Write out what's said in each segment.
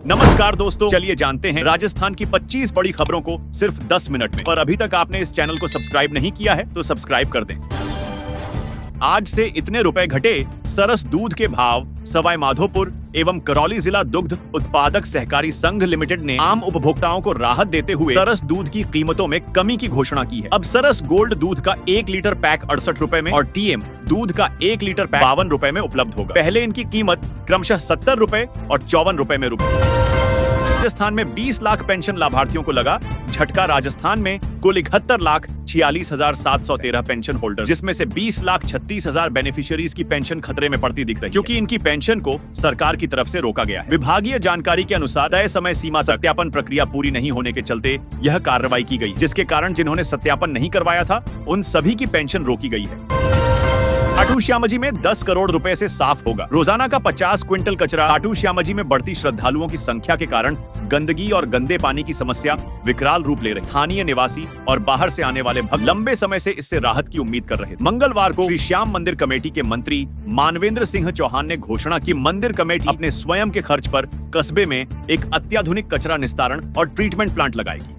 नमस्कार दोस्तों, चलिए जानते हैं राजस्थान की 25 बड़ी खबरों को सिर्फ 10 मिनट में। और अभी तक आपने इस चैनल को सब्सक्राइब नहीं किया है तो सब्सक्राइब कर दें। आज से इतने रुपए घटे सरस दूध के भाव। सवाई माधोपुर एवं करौली जिला दुग्ध उत्पादक सहकारी संघ लिमिटेड ने आम उपभोक्ताओं को राहत देते हुए सरस दूध की कीमतों में कमी की घोषणा की है। अब सरस गोल्ड दूध का 1 लीटर पैक 68 रुपए में और टीएम दूध का 1 लीटर पैक 52 रुपए में उपलब्ध होगा। पहले इनकी कीमत क्रमशः 70 रुपए और 54 रुपए में राजस्थान में 20 लाख पेंशन लाभार्थियों को लगा झटका। राजस्थान में कुल 71,46,713 पेंशन होल्डर, जिसमें से 20,36,000 बेनिफिशियरीज की पेंशन खतरे में पड़ती दिख रही है, क्योंकि इनकी पेंशन को सरकार की तरफ से रोका गया है। विभागीय जानकारी के अनुसार तय समय सीमा सत्यापन प्रक्रिया पूरी नहीं होने के चलते यह कार्रवाई की गई, जिसके कारण जिन्होंने सत्यापन नहीं करवाया था उन सभी की पेंशन रोकी गई है। खाटू श्यामजी में 10 करोड़ रुपए से साफ होगा। रोजाना का 50 क्विंटल कचरा। खाटू श्यामजी में बढ़ती श्रद्धालुओं की संख्या के कारण गंदगी और गंदे पानी की समस्या विकराल रूप ले रही। स्थानीय निवासी और बाहर से आने वाले भक्त लंबे समय से इससे राहत की उम्मीद कर रहे थे। मंगलवार को श्री श्याम मंदिर कमेटी के मंत्री मानवेंद्र सिंह चौहान ने घोषणा की मंदिर कमेटी अपने स्वयं के खर्च पर कस्बे में एक अत्याधुनिक कचरा निस्तारण और ट्रीटमेंट प्लांट लगाएगी।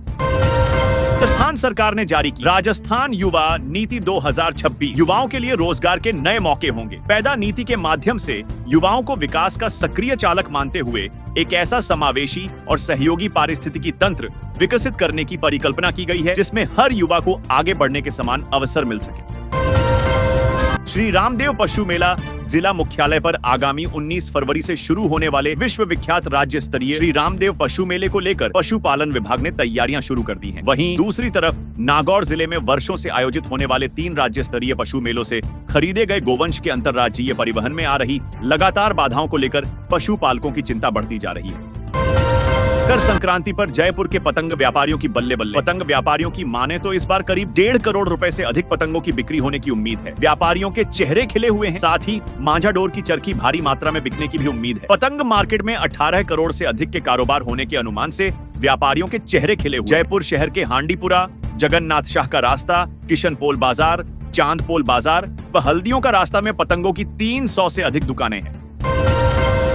राजस्थान सरकार ने जारी की राजस्थान युवा नीति 2026। युवाओं के लिए रोजगार के नए मौके होंगे। पैदा नीति के माध्यम से युवाओं को विकास का सक्रिय चालक मानते हुए एक ऐसा समावेशी और सहयोगी पारिस्थितिकी तंत्र विकसित करने की परिकल्पना की गई है, जिसमें हर युवा को आगे बढ़ने के समान अवसर मिल सके। श्री रामदेव पशु मेला जिला मुख्यालय पर आगामी 19 फरवरी से शुरू होने वाले विश्व विख्यात राज्य स्तरीय श्री रामदेव पशु मेले को लेकर पशुपालन विभाग ने तैयारियां शुरू कर दी हैं। वहीं दूसरी तरफ नागौर जिले में वर्षों से आयोजित होने वाले 3 राज्य स्तरीय पशु मेलों से खरीदे गए गोवंश के अंतर्राज्यीय परिवहन में आ रही लगातार बाधाओं को लेकर पशुपालकों की चिंता बढ़ती जा रही है। मकर संक्रांति पर जयपुर के पतंग व्यापारियों की बल्ले बल्ले। पतंग व्यापारियों की माने तो इस बार करीब 1.5 करोड़ रुपए से अधिक पतंगों की बिक्री होने की उम्मीद है। व्यापारियों के चेहरे खिले हुए हैं, साथ ही मांझा डोर की चरखी भारी मात्रा में बिकने की भी उम्मीद है। पतंग मार्केट में 18 करोड़ से अधिक के कारोबार होने के अनुमान से व्यापारियों के चेहरे खिले हुए। जयपुर शहर के हांडीपुरा, जगन्नाथ शाह का रास्ता, किशन पोल बाजार, चांदपोल बाजार व हल्दियों का रास्ता में पतंगों की 300 से अधिक दुकानें हैं।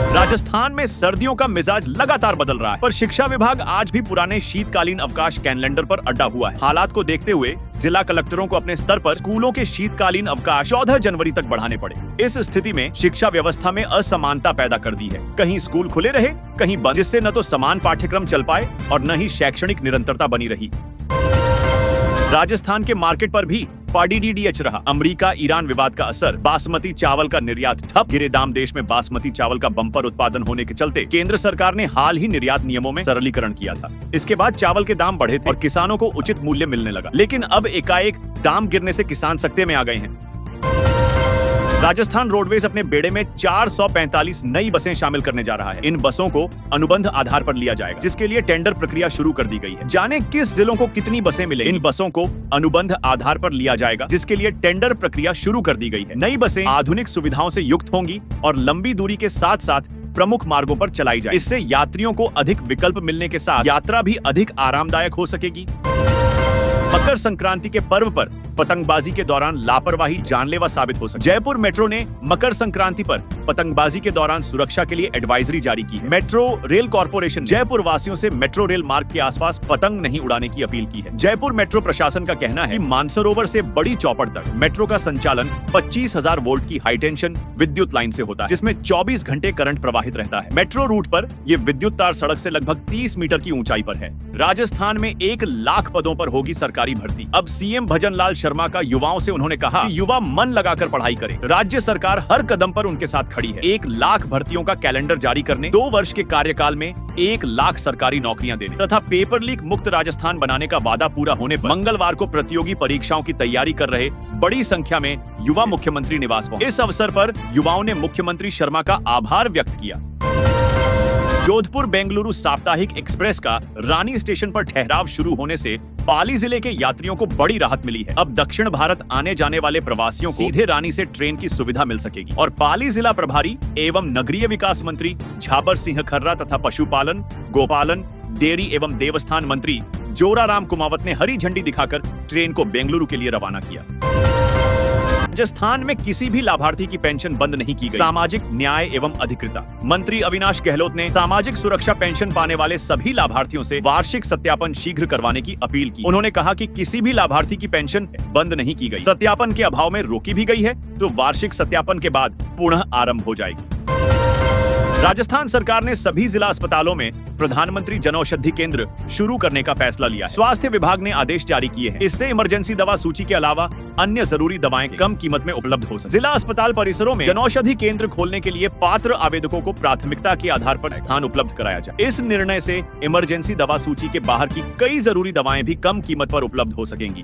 राजस्थान में सर्दियों का मिजाज लगातार बदल रहा है, पर शिक्षा विभाग आज भी पुराने शीतकालीन अवकाश कैलेंडर पर अड्डा हुआ है। हालात को देखते हुए जिला कलेक्टरों को अपने स्तर पर स्कूलों के शीतकालीन अवकाश 14 जनवरी तक बढ़ाने पड़े। इस स्थिति में शिक्षा व्यवस्था में असमानता पैदा कर दी है। कहीं स्कूल खुले रहे, कहीं बंद, जिससे न तो समान पाठ्यक्रम चल पाए और न ही शैक्षणिक निरंतरता बनी रही। राजस्थान के मार्केट पर भी पीडीडीएच रहा। अमेरिका ईरान विवाद का असर। बासमती चावल का निर्यात ठप। गिरे दाम। देश में बासमती चावल का बम्पर उत्पादन होने के चलते केंद्र सरकार ने हाल ही निर्यात नियमों में सरलीकरण किया था। इसके बाद चावल के दाम बढ़े थे और किसानों को उचित मूल्य मिलने लगा, लेकिन अब एकाएक दाम गिरने से किसान सकते में आ गए हैं। राजस्थान रोडवेज अपने बेड़े में 445 नई बसें शामिल करने जा रहा है। इन बसों को अनुबंध आधार पर लिया जाएगा, जिसके लिए टेंडर प्रक्रिया शुरू कर दी गई है। जाने किस जिलों को कितनी बसें मिले। इन बसों को अनुबंध आधार पर लिया जाएगा, जिसके लिए टेंडर प्रक्रिया शुरू कर दी गई है। नई बसें आधुनिक सुविधाओं से युक्त होंगी और लंबी दूरी के साथ साथ प्रमुख मार्गों पर चलाई जाएगी। इससे यात्रियों को अधिक विकल्प मिलने के साथ यात्रा भी अधिक आरामदायक हो सकेगी। मकर संक्रांति के पर्व पर पतंगबाजी के दौरान लापरवाही जानलेवा साबित हो सकती है। जयपुर मेट्रो ने मकर संक्रांति पर पतंगबाजी के दौरान सुरक्षा के लिए एडवाइजरी जारी की है। मेट्रो रेल कॉर्पोरेशन जयपुर वासियों से मेट्रो रेल मार्ग के आसपास पतंग नहीं उड़ाने की अपील की है। जयपुर मेट्रो प्रशासन का कहना है कि मानसरोवर से बड़ी चौपड़ तक मेट्रो का संचालन 25,000 वोल्ट की हाई टेंशन विद्युत लाइन से होता है, जिसमें 24 घंटे करंट प्रवाहित रहता है। मेट्रो रूट पर ये विद्युत तार सड़क से लगभग 30 मीटर की ऊंचाई पर है। राजस्थान में 1 लाख पदों पर होगी सरकारी भर्ती। अब सीएम भजनलाल शर्मा का युवाओं से उन्होंने कहा कि युवा मन लगाकर पढ़ाई करें। राज्य सरकार हर कदम पर उनके साथ खड़ी है। 1 लाख भर्तियों का कैलेंडर जारी करने, 2 वर्ष के कार्यकाल में 1 लाख सरकारी नौकरियां देने तथा पेपर लीक मुक्त राजस्थान बनाने का वादा पूरा होने पर मंगलवार को प्रतियोगी परीक्षाओं की तैयारी कर रहे बड़ी संख्या में युवा मुख्यमंत्री निवास पहुंचे। इस अवसर पर युवाओं ने मुख्यमंत्री शर्मा का आभार व्यक्त किया। जोधपुर बेंगलुरु साप्ताहिक एक्सप्रेस का रानी स्टेशन पर ठहराव शुरू होने से पाली जिले के यात्रियों को बड़ी राहत मिली है। अब दक्षिण भारत आने जाने वाले प्रवासियों को सीधे रानी से ट्रेन की सुविधा मिल सकेगी। और पाली जिला प्रभारी एवं नगरीय विकास मंत्री झाबर सिंह खर्रा तथा पशुपालन, गोपालन, डेयरी एवं देवस्थान मंत्री जोराराम कुमावत ने हरी झंडी दिखाकर ट्रेन को बेंगलुरु के लिए रवाना किया। राजस्थान में किसी भी लाभार्थी की पेंशन बंद नहीं की गई। सामाजिक न्याय एवं अधिकृता मंत्री अविनाश गहलोत ने सामाजिक सुरक्षा पेंशन पाने वाले सभी लाभार्थियों से वार्षिक सत्यापन शीघ्र करवाने की अपील की। उन्होंने कहा कि किसी भी लाभार्थी की पेंशन बंद नहीं की गई, सत्यापन के अभाव में रोकी भी गई है तो वार्षिक सत्यापन के बाद पुनः आरंभ हो जाएगी। राजस्थान सरकार ने सभी जिला अस्पतालों में प्रधानमंत्री जनऔषधि केंद्र शुरू करने का फैसला लिया है। स्वास्थ्य विभाग ने आदेश जारी किए हैं। इससे इमरजेंसी दवा सूची के अलावा अन्य जरूरी दवाएं कम कीमत में उपलब्ध हो सके। जिला अस्पताल परिसरों में जनऔषधि केंद्र खोलने के लिए पात्र आवेदकों को प्राथमिकता के आधार पर स्थान उपलब्ध कराया जाए। इस निर्णय से इमरजेंसी दवा सूची के बाहर की कई जरूरी दवाएं भी कम कीमत पर उपलब्ध हो सकेंगी।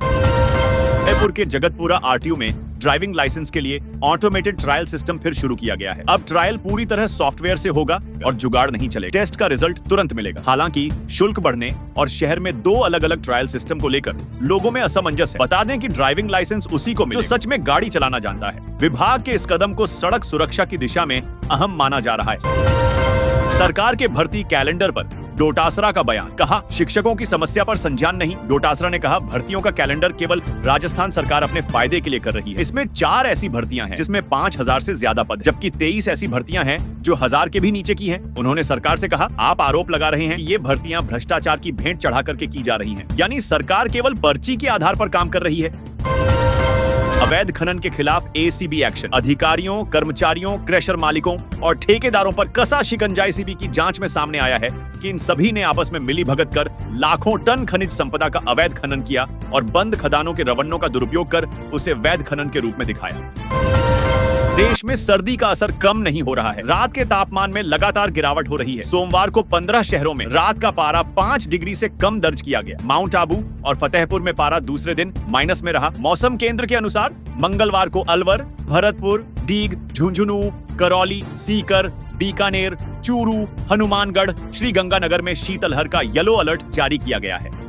जयपुर के जगतपुरा आरटीओ में ड्राइविंग लाइसेंस के लिए ऑटोमेटेड ट्रायल सिस्टम फिर शुरू किया गया है। अब ट्रायल पूरी तरह सॉफ्टवेयर से होगा और जुगाड़ नहीं चलेगा। टेस्ट का रिजल्ट तुरंत मिलेगा। हालांकि शुल्क बढ़ने और शहर में 2 अलग-अलग ट्रायल सिस्टम को लेकर लोगों में असमंजस है। बता दें कि ड्राइविंग लाइसेंस उसी को मिलेगा जो सच में गाड़ी चलाना जानता है। विभाग के इस कदम को सड़क सुरक्षा की दिशा में अहम माना जा रहा है। सरकार के भर्ती कैलेंडर पर डोटासरा का बयान, कहा शिक्षकों की समस्या पर संज्ञान नहीं। डोटासरा ने कहा भर्तियों का कैलेंडर केवल राजस्थान सरकार अपने फायदे के लिए कर रही है। इसमें 4 ऐसी भर्तियां हैं जिसमें 5000 से ज्यादा पद, जबकि 23 ऐसी भर्तियां हैं जो 1000 के भी नीचे की हैं। उन्होंने सरकार से कहा आप आरोप लगा रहे हैं कि ये भर्तियां भ्रष्टाचार की भेंट चढ़ा करके की जा रही हैं, यानी सरकार केवल पर्ची के आधार पर काम कर रही है। अवैध खनन के खिलाफ एसीबी एक्शन, अधिकारियों, कर्मचारियों, क्रशर मालिकों और ठेकेदारों पर कसा शिकंजा। एसीबी की जांच में सामने आया है कि इन सभी ने आपस में मिलीभगत कर लाखों टन खनिज संपदा का अवैध खनन किया और बंद खदानों के रवन्नों का दुरुपयोग कर उसे वैध खनन के रूप में दिखाया। देश में सर्दी का असर कम नहीं हो रहा है। रात के तापमान में लगातार गिरावट हो रही है। सोमवार को 15 शहरों में रात का पारा 5 डिग्री से कम दर्ज किया गया। माउंट आबू और फतेहपुर में पारा दूसरे दिन माइनस में रहा। मौसम केंद्र के अनुसार मंगलवार को अलवर, भरतपुर, डीग, झुंझुनू, करौली, सीकर, बीकानेर, चूरू, हनुमानगढ़, श्रीगंगानगर में शीतलहर का येलो अलर्ट जारी किया गया है।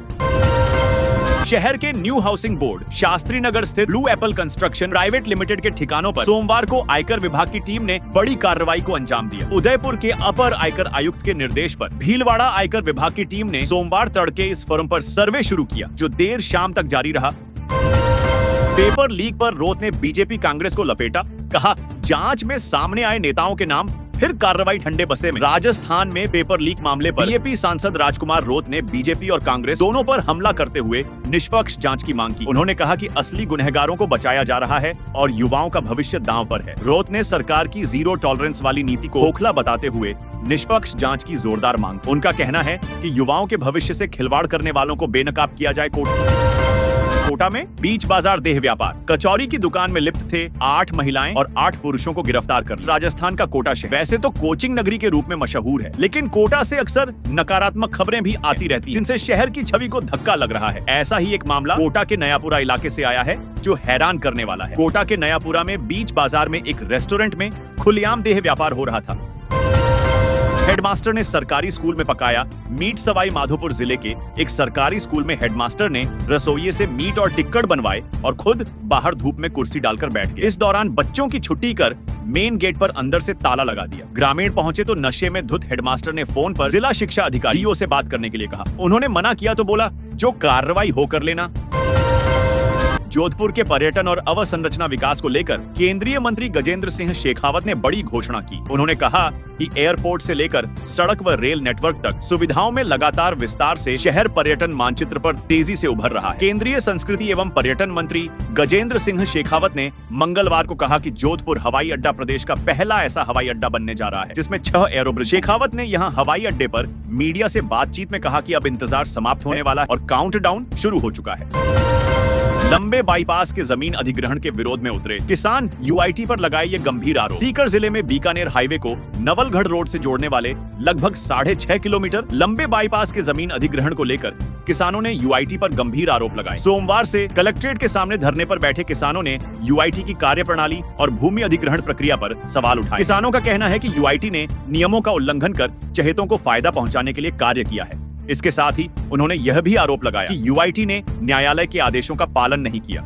शहर के new housing board Shastri Nagar स्थित blue Apple construction private limited के ठिकानों पर सोमवार को आयकर विभाग की टीम ने बड़ी कार्रवाई को अंजाम दिया। उदयपुर के अपर आयकर आयुक्त के निर्देश पर भीलवाड़ा आयकर विभाग की टीम ने सोमवार तड़के इस फर्म पर सर्वे शुरू किया, जो देर शाम तक जारी रहा। पेपर लीक पर रोत ने बीजेपी कांग्रेस को लपेटा, कहा जांच में सामने आए नेताओं के नाम, फिर कार्रवाई ठंडे बस्ते में। राजस्थान में पेपर लीक मामले पर बीजेपी सांसद राजकुमार रोत ने बीजेपी और कांग्रेस दोनों पर हमला करते हुए निष्पक्ष जांच की मांग की। उन्होंने कहा कि असली गुनहगारों को बचाया जा रहा है और युवाओं का भविष्य दांव पर है। रोत ने सरकार की जीरो टॉलरेंस वाली नीति को खोखला बताते हुए निष्पक्ष जांच की जोरदार मांग। उनका कहना है कि युवाओं के भविष्य से खिलवाड़ करने वालों को बेनकाब किया जाए। कोटा में बीच बाजार देह व्यापार, कचौरी की दुकान में लिप्त थे 8 महिलाएं और 8 पुरुषों को गिरफ्तार कर। राजस्थान का कोटा शहर वैसे तो कोचिंग नगरी के रूप में मशहूर है, लेकिन कोटा से अक्सर नकारात्मक खबरें भी आती रहती हैं, जिनसे शहर की छवि को धक्का लग रहा है। ऐसा ही एक मामला कोटा के नयापुरा इलाके से आया है, जो हैरान करने वाला है। कोटा के नयापुरा में बीच बाजार में एक रेस्टोरेंट में खुलेआम देह व्यापार हो रहा था। हेडमास्टर ने सरकारी स्कूल में पकाया मीट। सवाई माधोपुर जिले के एक सरकारी स्कूल में हेडमास्टर ने रसोइये से मीट और टिक्कड़ बनवाए और खुद बाहर धूप में कुर्सी डालकर बैठ गए। इस दौरान बच्चों की छुट्टी कर मेन गेट पर अंदर से ताला लगा दिया। ग्रामीण पहुंचे तो नशे में धुत हेडमास्टर ने फोन पर जिला शिक्षा अधिकारी डीओ से बात करने के लिए कहा। उन्होंने मना किया तो बोला जो कार्रवाई हो कर लेना। जोधपुर के पर्यटन और अवसंरचना विकास को लेकर केंद्रीय मंत्री गजेंद्र सिंह शेखावत ने बड़ी घोषणा की। उन्होंने कहा कि एयरपोर्ट से लेकर सड़क व रेल नेटवर्क तक सुविधाओं में लगातार विस्तार से शहर पर्यटन मानचित्र पर तेजी से उभर रहा है। केंद्रीय संस्कृति एवं पर्यटन मंत्री गजेंद्र सिंह शेखावत ने मंगलवार को कहा कि जोधपुर हवाई अड्डा प्रदेश का पहला ऐसा हवाई अड्डा बनने जा रहा है जिसमें 6 एरोब्रिज। शेखावत ने यहां हवाई अड्डे पर मीडिया से बातचीत में कहा कि अब इंतजार समाप्त होने वाला है और काउंटडाउन शुरू हो चुका है। लंबे बाईपास के जमीन अधिग्रहण के विरोध में उतरे किसान यूआईटी पर लगाए ये गंभीर आरोप। सीकर जिले में बीकानेर हाईवे को नवलगढ़ रोड से जोड़ने वाले लगभग 6.5 किलोमीटर लंबे बाईपास के जमीन अधिग्रहण को लेकर किसानों ने यूआईटी पर गंभीर आरोप लगाए। सोमवार से कलेक्ट्रेट के सामने धरने पर बैठे किसानों ने यूआईटी की कार्यप्रणाली और भूमि अधिग्रहण प्रक्रिया पर सवाल उठाए। किसानों का कहना है कि यूआईटी ने नियमों का उल्लंघन कर चहेतों को फायदा पहुंचाने के लिए कार्य किया है। इसके साथ ही उन्होंने यह भी आरोप लगाया कि यूआईटी ने न्यायालय के आदेशों का पालन नहीं किया।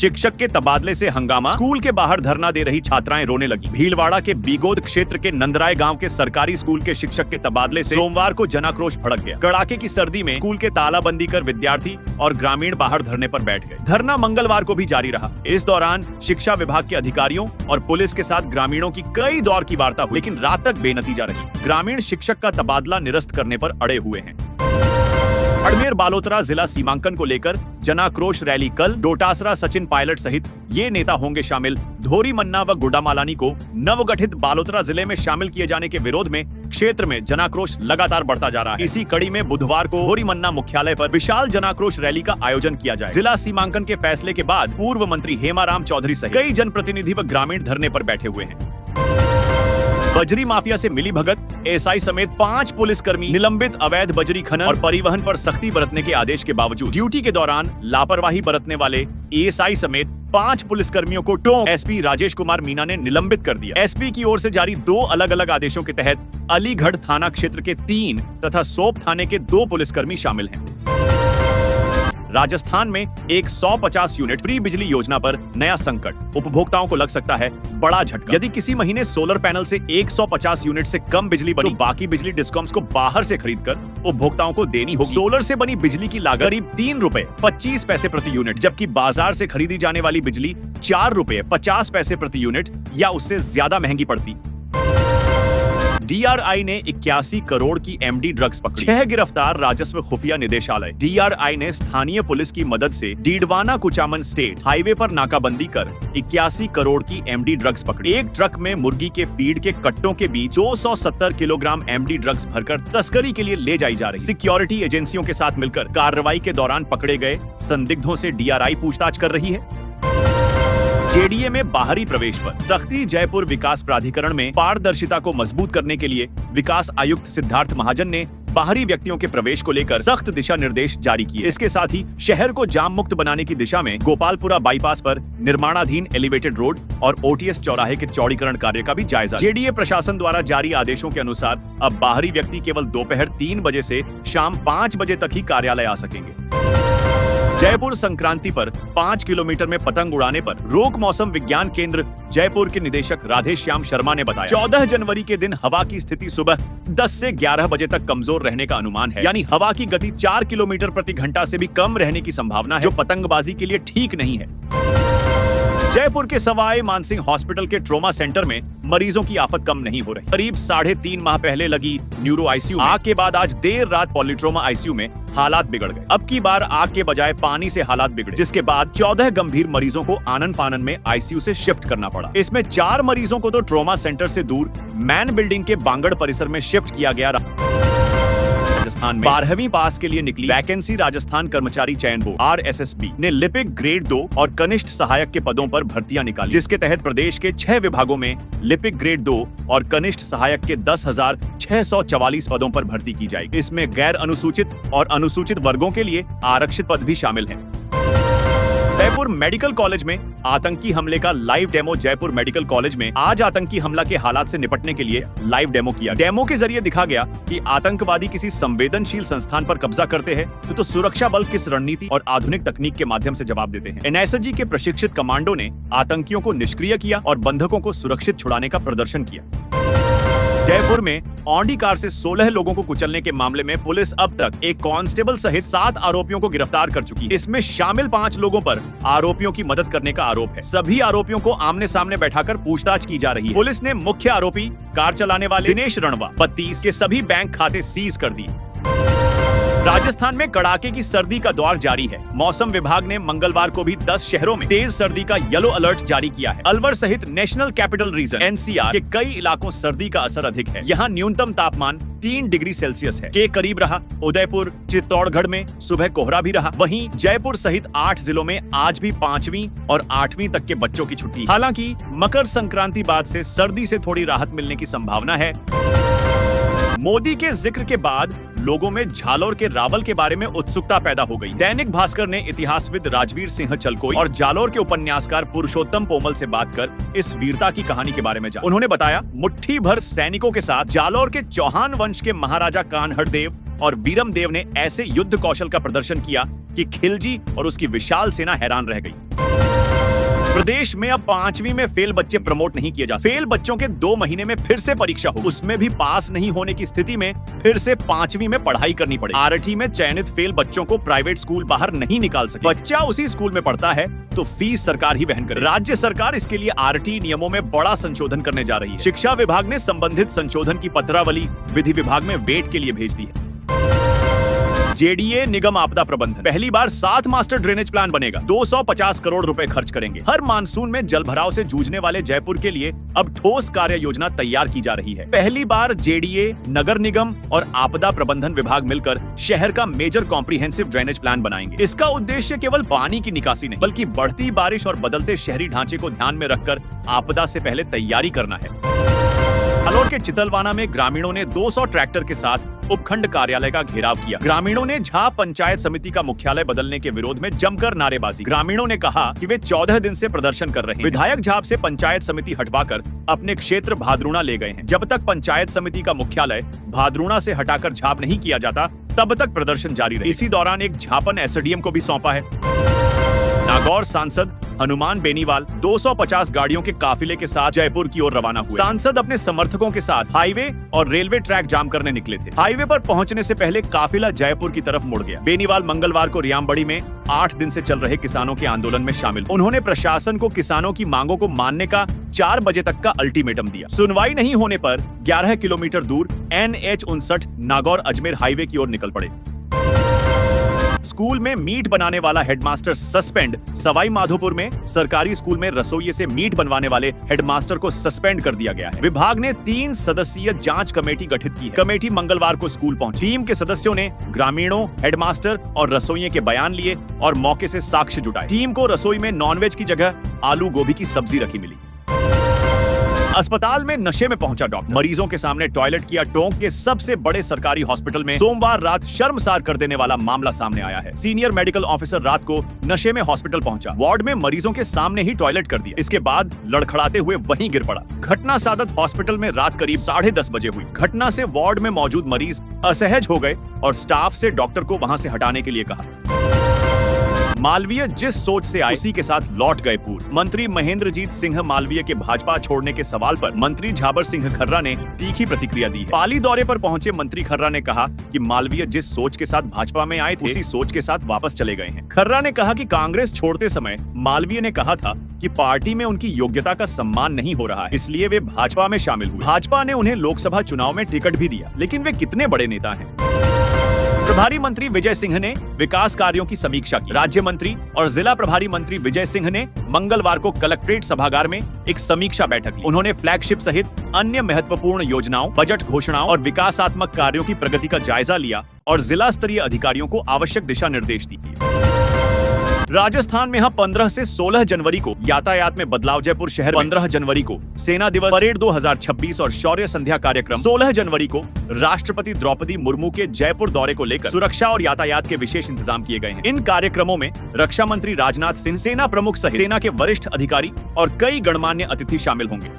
शिक्षक के तबादले से हंगामा, स्कूल के बाहर धरना दे रही छात्राएं रोने लगी। भीलवाड़ा के बीगोद क्षेत्र के नंदराय गांव के सरकारी स्कूल के शिक्षक के तबादले से सोमवार को जनाक्रोश भड़क गया। कड़ाके की सर्दी में स्कूल के तालाबंदी कर विद्यार्थी और ग्रामीण बाहर धरने पर बैठ गए। धरना मंगलवार को भी जारी रहा। इस दौरान शिक्षा विभाग के अधिकारियों और पुलिस के साथ ग्रामीणों की कई दौर की वार्ता हुई, लेकिन रात तक बेनतीजा रही। ग्रामीण शिक्षक का तबादला निरस्त करने पर अड़े हुए हैं। अजमेर बालोतरा जिला सीमांकन को लेकर जनाक्रोश रैली कल। डोटासरा सचिन पायलट सहित ये नेता होंगे शामिल। धोरी मन्ना व गुड्डामालानी को नवगठित बालोतरा जिले में शामिल किए जाने के विरोध में क्षेत्र में जनाक्रोश लगातार बढ़ता जा रहा है। इसी कड़ी में बुधवार को धोरी मन्ना मुख्यालय पर विशाल जनाक्रोश रैली का आयोजन किया जाए। जिला सीमांकन के फैसले के बाद पूर्व मंत्री हेमाराम चौधरी सहित कई जनप्रतिनिधि व ग्रामीण धरने पर बैठे हुए हैं। बजरी माफिया से मिली भगत, एसआई समेत 5 पुलिसकर्मी निलंबित। अवैध बजरी खनन और परिवहन पर सख्ती बरतने के आदेश के बावजूद ड्यूटी के दौरान लापरवाही बरतने वाले एएसआई समेत 5 पुलिसकर्मियों को टोंक एसपी राजेश कुमार मीना ने निलंबित कर दिया। एसपी की ओर से जारी 2 अलग अलग आदेशों के तहत अलीगढ़ थाना क्षेत्र के 3 तथा सोप थाने के 2 पुलिसकर्मी शामिल हैं। राजस्थान में एक 150 यूनिट फ्री बिजली योजना पर नया संकट, उपभोक्ताओं को लग सकता है बड़ा झटका। यदि किसी महीने सोलर पैनल से 150 यूनिट से कम बिजली बनी तो बाकी बिजली डिस्कॉम्स को बाहर से खरीदकर उपभोक्ताओं को देनी होगी। सोलर से बनी बिजली की लागत करीब 3 रुपए 25 पैसे प्रति यूनिट, जबकि बाजार से खरीदी जाने वाली बिजली 4 रुपए 50 पैसे प्रति यूनिट या उससे ज्यादा महंगी पड़ती। डीआरआई ने 81 करोड़ की एमडी ड्रग्स पकड़ी। 6 गिरफ्तार राजस्व खुफिया निदेशालय। डीआरआई ने स्थानीय पुलिस की मदद से डीडवाना कुचामन स्टेट हाईवे पर नाकाबंदी कर 81 करोड़ की एमडी ड्रग्स पकड़ी। एक ट्रक में मुर्गी के फीड के कट्टों के बीच 270 किलोग्राम एमडी ड्रग्स भरकर तस्करी के लिए ले जाई जा रही। सिक्योरिटी एजेंसियों के साथ मिलकर कार्रवाई के दौरान पकड़े गए संदिग्धों से डीआरआई पूछताछ कर रही है। जेडीए में बाहरी प्रवेश पर सख्ती। जयपुर विकास प्राधिकरण में पारदर्शिता को मजबूत करने के लिए विकास आयुक्त सिद्धार्थ महाजन ने बाहरी व्यक्तियों के प्रवेश को लेकर सख्त दिशा निर्देश जारी किए। इसके साथ ही शहर को जाम मुक्त बनाने की दिशा में गोपालपुरा बाईपास पर निर्माणाधीन एलिवेटेड रोड और ओटीएस चौराहे के चौड़ीकरण कार्य का भी जायजा। जेडीए प्रशासन द्वारा जारी आदेशों के अनुसार अब बाहरी व्यक्ति केवल दोपहर 3 बजे से शाम 5 बजे तक ही कार्यालय आ सकेंगे। जयपुर संक्रांति पर 5 किलोमीटर में पतंग उड़ाने पर रोक। मौसम विज्ञान केंद्र जयपुर के निदेशक राधेश्याम शर्मा ने बताया 14 जनवरी के दिन हवा की स्थिति सुबह 10 से 11 बजे तक कमजोर रहने का अनुमान है, यानी हवा की गति 4 किलोमीटर प्रति घंटा से भी कम रहने की संभावना है, जो पतंगबाजी के लिए ठीक नहीं है। जयपुर के सवाई मानसिंह हॉस्पिटल के ट्रोमा सेंटर में मरीजों की आफत कम नहीं हो रही। करीब 3.5 माह पहले लगी न्यूरो आईसीयू आग के बाद आज देर रात पॉलीट्रोमा आईसीयू में हालात बिगड़ गए। अब की बार आग के बजाय पानी से हालात बिगड़े, जिसके बाद 14 गंभीर मरीजों को आनन फानन में आईसीयू से शिफ्ट करना पड़ा। इसमें 4 मरीजों को तो ट्रोमा सेंटर से दूर मैन बिल्डिंग के बांगड़ परिसर में शिफ्ट किया गया। राजस्थान में 12वीं पास के लिए निकली वैकेंसी। राजस्थान कर्मचारी चयन बोर्ड आरएसएसबी ने लिपिक ग्रेड 2 और कनिष्ठ सहायक के पदों पर भर्तियां निकाली, जिसके तहत प्रदेश के 6 विभागों में लिपिक ग्रेड 2 और कनिष्ठ सहायक के 10,644 पदों पर भर्ती की जाएगी। इसमें गैर अनुसूचित और अनुसूचित वर्गों के लिए आरक्षित पद भी शामिल हैं। जयपुर मेडिकल कॉलेज में आतंकी हमले का live demo. Jaipur medical college में आज आतंकी हमला के हालात से निपटने के लिए लाइव डेमो किया। डेमो के जरिए दिखा गया कि आतंकवादी किसी संवेदनशील संस्थान पर कब्जा करते हैं तो सुरक्षा बल किस रणनीति और आधुनिक तकनीक के माध्यम से जवाब देते हैं। एनएसजी के प्रशिक्षित कमांडो ने आतंकियों को निष्क्रिय किया और बंधकों को सुरक्षित छुड़ाने का प्रदर्शन किया। जयपुर में ऑडी कार से 16 लोगों को कुचलने के मामले में पुलिस अब तक एक कांस्टेबल सहित 7 आरोपियों को गिरफ्तार कर चुकी है। इसमें शामिल 5 लोगों पर आरोपियों की मदद करने का आरोप है। सभी आरोपियों को आमने सामने बैठाकर पूछताछ की जा रही है। पुलिस ने मुख्य आरोपी कार चलाने वाले दिनेश रणवा 32 के सभी बैंक खाते सीज कर दिए। राजस्थान में कड़ाके की सर्दी का दौर जारी है। मौसम विभाग ने मंगलवार को भी 10 शहरों में तेज सर्दी का येलो अलर्ट जारी किया है। अलवर सहित नेशनल कैपिटल रीजन एनसीआर के कई इलाकों सर्दी का असर अधिक है। यहाँ न्यूनतम तापमान 3 डिग्री सेल्सियस है के करीब रहा। उदयपुर चित्तौड़गढ़ में सुबह कोहरा भी रहा। वहीं जयपुर सहित 8 जिलों में आज भी 5वीं और 8वीं तक के बच्चों की छुट्टी। हालांकि मकर संक्रांति बाद से सर्दी से थोड़ी राहत मिलने की संभावना है। मोदी के जिक्र के बाद लोगों में झालोर के रावल के बारे में उत्सुकता पैदा हो गई। दैनिक भास्कर ने इतिहासविद राजवीर सिंह चलकोई और जालोर के उपन्यासकार पुरुषोत्तम पोमल से बात कर इस वीरता की कहानी के बारे में जाना। उन्होंने बताया, मुट्ठी भर सैनिकों के साथ जालोर के चौहान वंश के महाराजा कान्हड़ देव और वीरम देव ने ऐसे युद्ध कौशल का प्रदर्शन किया कि खिलजी और उसकी विशाल सेना हैरान रह गई। प्रदेश में अब 5वीं में फेल बच्चे प्रमोट नहीं किए जा सकते। फेल बच्चों के 2 महीने में फिर से परीक्षा हो, उसमें भी पास नहीं होने की स्थिति में फिर से 5वीं में पढ़ाई करनी पड़े। आरटी में चयनित फेल बच्चों को प्राइवेट स्कूल बाहर नहीं निकाल सके। बच्चा उसी स्कूल में पढ़ता है तो फीस सरकार ही वहन करे। राज्य सरकार इसके लिए आरटी नियमों में बड़ा संशोधन करने जा रही है। शिक्षा विभाग ने संबंधित संशोधन की पत्रावली विधि विभाग में वेट के लिए भेज दी है। जेडीए निगम आपदा प्रबंधन, पहली बार 7 मास्टर ड्रेनेज प्लान बनेगा। 250 करोड़ रुपए खर्च करेंगे। हर मानसून में जलभराव से जूझने वाले जयपुर के लिए अब ठोस कार्य योजना तैयार की जा रही है। पहली बार जेडीए, नगर निगम और आपदा प्रबंधन विभाग मिलकर शहर का मेजर कॉम्प्रिहेंसिव ड्रेनेज प्लान बनाएंगे। इसका उद्देश्य केवल पानी की निकासी नहीं, बल्कि बढ़ती बारिश और बदलते शहरी ढांचे को ध्यान में रखकर आपदा से पहले तैयारी करना है। हलोर के चितलवाना में ग्रामीणों ने 200 ट्रैक्टर के साथ उपखंड कार्यालय का घेराव किया। ग्रामीणों ने झाप पंचायत समिति का मुख्यालय बदलने के विरोध में जमकर नारेबाजी। ग्रामीणों ने कहा कि वे 14 दिन से प्रदर्शन कर रहे हैं। विधायक झाप से पंचायत समिति हटवाकर अपने क्षेत्र भादरूणा ले गए हैं। जब तक पंचायत समिति का मुख्यालय भादरूणा से हटाकर झाप नहीं किया जाता, तब तक प्रदर्शन जारी रहे। इसी दौरान एक झापन एसडीएम को भी सौंपा है। नागौर सांसद हनुमान बेनीवाल 250 गाड़ियों के काफिले के साथ जयपुर की ओर रवाना हुए। सांसद अपने समर्थकों के साथ हाईवे और रेलवे ट्रैक जाम करने निकले थे। हाईवे पर पहुंचने से पहले काफिला जयपुर की तरफ मुड़ गया। बेनीवाल मंगलवार को रियामबड़ी में 8 दिन से चल रहे किसानों के आंदोलन में शामिल। उन्होंने प्रशासन को किसानों की मांगों को मानने का 4 बजे तक का अल्टीमेटम दिया। सुनवाई नहीं होने पर 11 किलोमीटर दूर NH-59 नागौर अजमेर हाईवे की ओर निकल पड़े। स्कूल में मीट बनाने वाला हेडमास्टर सस्पेंड। सवाई माधोपुर में सरकारी स्कूल में रसोइये से मीट बनवाने वाले हेडमास्टर को सस्पेंड कर दिया गया है। विभाग ने 3 सदस्यीय जांच कमेटी गठित की है। कमेटी मंगलवार को स्कूल पहुंची। टीम के सदस्यों ने ग्रामीणों, हेडमास्टर और रसोइये के बयान लिए और मौके से साक्ष्य जुटाए। टीम को रसोई में नॉनवेज की जगह आलू गोभी की सब्जी रखी मिली। अस्पताल में नशे में पहुंचा डॉक्टर। मरीजों के सामने टॉयलेट किया। टोंक के सबसे बड़े सरकारी हॉस्पिटल में सोमवार रात शर्मसार कर देने वाला मामला सामने आया है। सीनियर मेडिकल ऑफिसर रात को नशे में हॉस्पिटल पहुंचा। वार्ड में मरीजों के सामने ही टॉयलेट कर दिया। इसके बाद लड़खड़ाते हुए वहीं गिर पड़ा। घटना सादत हॉस्पिटल में रात करीब 10:30 बजे हुई। घटना से वार्ड में मौजूद मरीज असहज हो गए और स्टाफ से डॉक्टर को वहां से हटाने के लिए कहा। मालवीय जिस सोच से आए उसी के साथ लौट गए पूर्व मंत्री महेंद्रजीत सिंह मालवीय के भाजपा छोड़ने के सवाल पर मंत्री झाबर सिंह खर्रा ने तीखी प्रतिक्रिया दी है। पाली दौरे पर पहुंचे मंत्री खर्रा ने कहा कि मालवीय जिस सोच के साथ भाजपा में आए थे, उसी सोच के साथ वापस चले गए हैं। खर्रा ने कहा कि कांग्रेस छोड़ते समय मालवीय ने कहा था कि पार्टी में उनकी योग्यता का सम्मान नहीं हो रहा है, इसलिए वे भाजपा में शामिल हुए। भाजपा ने उन्हें लोकसभा चुनाव में टिकट भी दिया, लेकिन वे कितने बड़े नेता हैं। प्रभारी मंत्री विजय सिंह ने विकास कार्यों की समीक्षा की। राज्य मंत्री और जिला प्रभारी मंत्री विजय सिंह ने मंगलवार को कलेक्ट्रेट सभागार में एक समीक्षा बैठक ली। उन्होंने फ्लैगशिप सहित अन्य महत्वपूर्ण योजनाओं, बजट घोषणाओं और विकासात्मक कार्यों की प्रगति का जायजा लिया और जिला स्तरीय अधिकारियों को आवश्यक दिशा निर्देश दिए। राजस्थान में 15 से 16 जनवरी को यातायात में बदलाव। जयपुर शहर 15 जनवरी को सेना दिवस परेड 2026 और शौर्य संध्या कार्यक्रम। 16 जनवरी को राष्ट्रपति द्रौपदी मुर्मू के जयपुर दौरे को लेकर सुरक्षा और यातायात के विशेष इंतजाम किए गए हैं। इन कार्यक्रमों में रक्षा मंत्री राजनाथ सिंह, सेना प्रमुख सहित सेना के वरिष्ठ अधिकारी और कई गणमान्य अतिथि शामिल होंगे।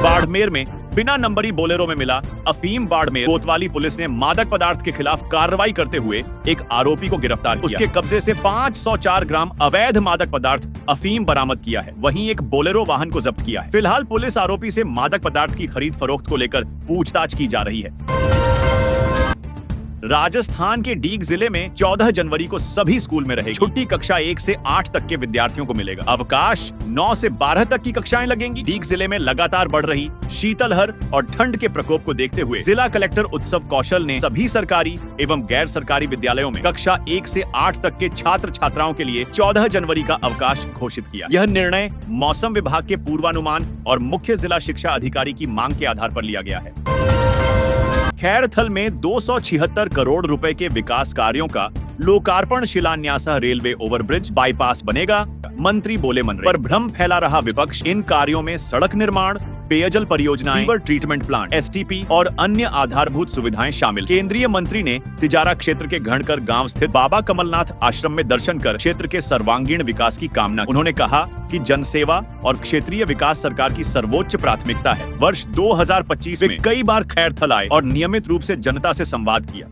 बाड़मेर में बिना नंबरी बोलेरो में मिला अफीम। बाड़मेर कोतवाली पुलिस ने मादक पदार्थ के खिलाफ कार्रवाई करते हुए एक आरोपी को गिरफ्तार किया। उसके कब्जे से 504 ग्राम अवैध मादक पदार्थ अफीम बरामद किया है। वहीं एक बोलेरो वाहन को जब्त किया है। फिलहाल पुलिस आरोपी से मादक पदार्थ की खरीद फरोख्त को लेकर पूछताछ की जा रही है। राजस्थान के डीग जिले में 14 जनवरी को सभी स्कूल में रहेगी छुट्टी। कक्षा 1 से 8 तक के विद्यार्थियों को मिलेगा अवकाश। 9 से 12 तक की कक्षाएं लगेंगी। डीग जिले में लगातार बढ़ रही शीतलहर और ठंड के प्रकोप को देखते हुए जिला कलेक्टर उत्सव कौशल ने सभी सरकारी एवं गैर सरकारी विद्यालयों में कक्षा 1 से 8 तक के छात्र छात्राओं के लिए 14 जनवरी का अवकाश घोषित किया। यह निर्णय मौसम विभाग के पूर्वानुमान और मुख्य जिला शिक्षा अधिकारी की मांग के आधार पर लिया गया है। खैरथल में 276 करोड़ रुपए के विकास कार्यों का लोकार्पण। शिलान्यास। रेलवे ओवरब्रिज, बाईपास बनेगा। मंत्री बोले मनरेगा पर भ्रम फैला रहा विपक्ष। इन कार्यों में सड़क निर्माण, पेयजल परियोजनाएं, सीवर ट्रीटमेंट प्लांट, एसटीपी और अन्य आधारभूत सुविधाएं शामिल। केंद्रीय मंत्री ने तिजारा क्षेत्र के घणकर गांव स्थित बाबा कमलनाथ आश्रम में दर्शन कर क्षेत्र के सर्वांगीण विकास की कामना की। उन्होंने कहा कि जनसेवा और क्षेत्रीय विकास सरकार की सर्वोच्च प्राथमिकता है। वर्ष 2025 में कई बार खैरथल आए और नियमित रूप से जनता से संवाद किया।